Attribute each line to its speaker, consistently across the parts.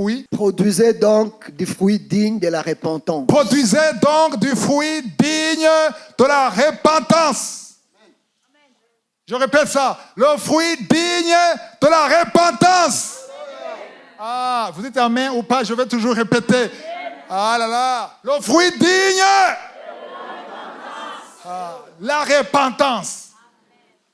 Speaker 1: Oui.
Speaker 2: Produisez donc des fruits dignes de la repentance.
Speaker 1: Produisez donc du fruit digne de la repentance. Je répète ça. Le fruit digne de la repentance. Ah, vous êtes amen ou pas? Je vais toujours répéter. Ah là là. Le fruit digne. Ah, la repentance.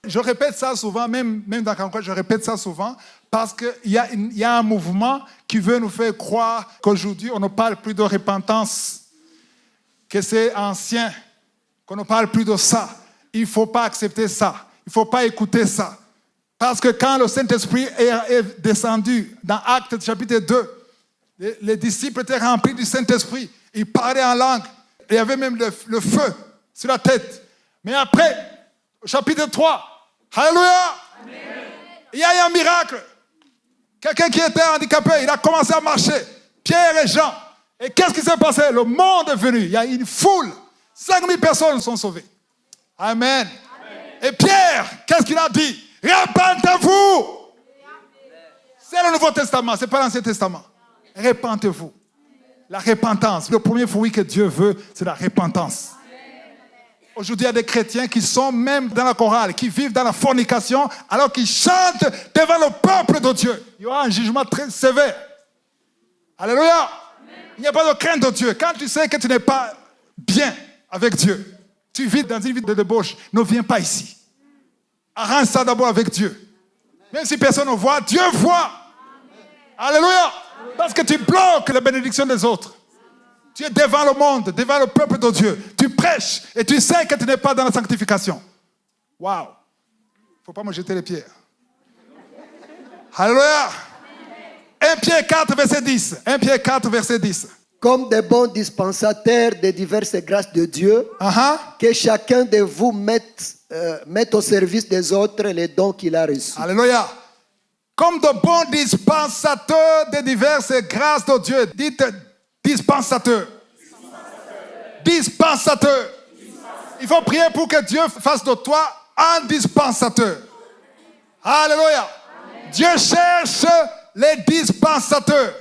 Speaker 1: Je répète ça souvent, même dans Kankoua, je répète ça souvent, parce qu'il y a un mouvement qui veut nous faire croire qu'aujourd'hui, on ne parle plus de repentance, que c'est ancien, qu'on ne parle plus de ça. Il ne faut pas accepter ça. Il ne faut pas écouter ça. Parce que quand le Saint-Esprit est descendu dans Actes chapitre 2, les disciples étaient remplis du Saint-Esprit. Ils parlaient en langue. Il y avait même le feu sur la tête. Mais après, au chapitre 3, alléluia, il y a eu un miracle. Quelqu'un qui était handicapé, il a commencé à marcher. Pierre et Jean. Et qu'est-ce qui s'est passé? Le monde est venu. Il y a une foule. 5000 personnes sont sauvées. Amen. Et Pierre, qu'est-ce qu'il a dit? Repentez-vous. C'est le Nouveau Testament, ce n'est pas l'Ancien Testament. Repentez-vous. La repentance. Le premier fruit que Dieu veut, c'est la repentance. Aujourd'hui, il y a des chrétiens qui sont même dans la chorale, qui vivent dans la fornication, alors qu'ils chantent devant le peuple de Dieu. Il y aura un jugement très sévère. Alléluia. Il n'y a pas de crainte de Dieu. Quand tu sais que tu n'es pas bien avec Dieu, tu vis dans une vie de débauche, ne viens pas ici. Arrange ça d'abord avec Dieu. Même si personne ne voit, Dieu voit. Alléluia. Parce que tu bloques la bénédiction des autres. Tu es devant le monde, devant le peuple de Dieu. Tu prêches et tu sais que tu n'es pas dans la sanctification. Waouh. Il ne faut pas me jeter les pierres. Alléluia. 1 Pierre 4, verset 10. 1 Pierre 4, verset 10.
Speaker 2: Comme des bons dispensateurs des diverses grâces de Dieu, que chacun de vous mette au service des autres les dons qu'il a reçus.
Speaker 1: Alléluia. Comme de bons dispensateurs des diverses grâces de Dieu. Dites dispensateur. Dispensateur. Il faut prier pour que Dieu fasse de toi un dispensateur. Alléluia. Dieu cherche les dispensateurs.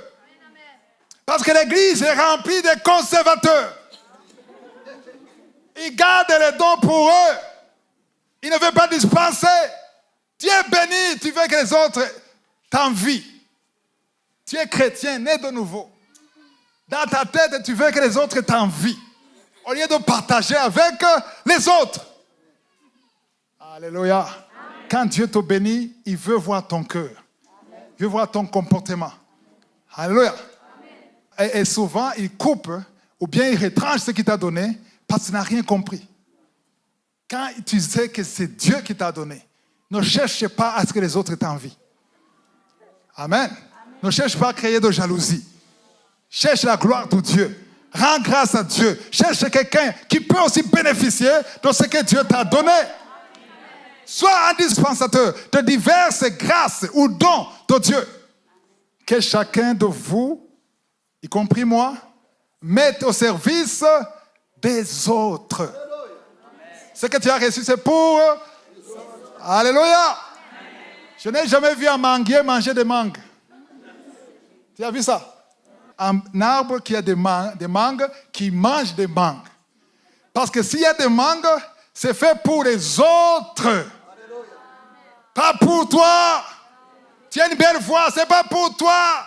Speaker 1: Parce que l'église est remplie de conservateurs. Ils gardent les dons pour eux. Ils ne veulent pas dispenser. Tu es béni, tu veux que les autres t'envient. Tu es chrétien, né de nouveau. Dans ta tête, tu veux que les autres t'envient. Au lieu de partager avec les autres. Alléluia. Amen. Quand Dieu te bénit, il veut voir ton cœur. Il veut voir ton comportement. Alléluia. Et souvent, il coupe ou bien il retranche ce qu'il t'a donné parce qu'il n'a rien compris. Quand tu sais que c'est Dieu qui t'a donné, ne cherche pas à ce que les autres t'envient. Amen. Ne cherche pas à créer de jalousie. Cherche la gloire de Dieu. Rends grâce à Dieu. Cherche quelqu'un qui peut aussi bénéficier de ce que Dieu t'a donné. Sois un dispensateur de diverses grâces ou dons de Dieu. Que chacun de vous, y compris moi, mette au service des autres. Ce que tu as reçu, c'est pour... Alléluia. Je n'ai jamais vu un manguier manger des mangues. Tu as vu ça? Un arbre qui a des mangues, qui mange des mangues. Parce que s'il y a des mangues, c'est fait pour les autres. Pas pour toi. Tu as une belle voix, c'est pas pour toi.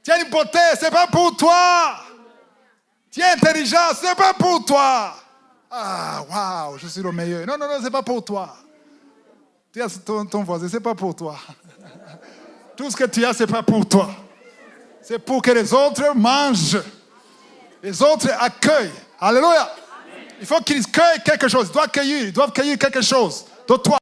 Speaker 1: Tu as une beauté, c'est pas pour toi. Tu es intelligent, c'est pas pour toi. Ah, waouh, je suis le meilleur. Non, c'est pas pour toi. Tu as ton voisin, c'est pas pour toi. Tout ce que tu as, c'est pas pour toi. C'est pour que les autres mangent. Les autres accueillent. Alléluia. Il faut qu'ils cueillent quelque chose. Ils doivent cueillir quelque chose de toi.